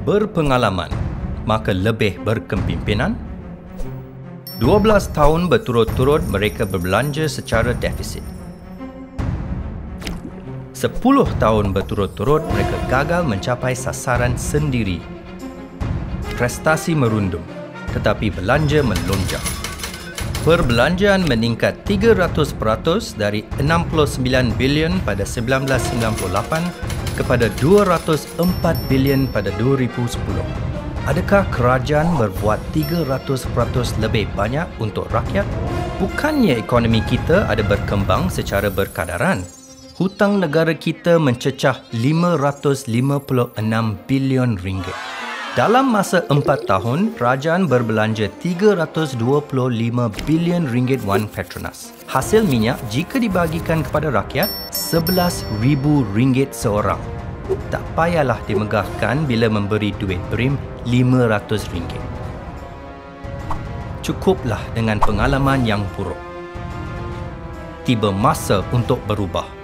berpengalaman, maka lebih berkepimpinan. 12 tahun berturut-turut mereka berbelanja secara defisit. 10 tahun berturut-turut mereka gagal mencapai sasaran sendiri. Prestasi merundum, tetapi belanja melonjak. Perbelanjaan meningkat 300% dari 69 bilion pada 1998 kepada 204 bilion pada 2010. Adakah kerajaan berbuat 300% lebih banyak untuk rakyat? Bukannya ekonomi kita ada berkembang secara berkadaran. Hutang negara kita mencecah 556 bilion ringgit. Dalam masa 4 tahun, kerajaan berbelanja 325 bilion ringgit wang Petronas. Hasil minyak jika dibagikan kepada rakyat, 11,000 ringgit seorang. Tak payahlah dimegahkan bila memberi duit BRIM 500 ringgit. Cukuplah dengan pengalaman yang buruk. Tiba masa untuk berubah.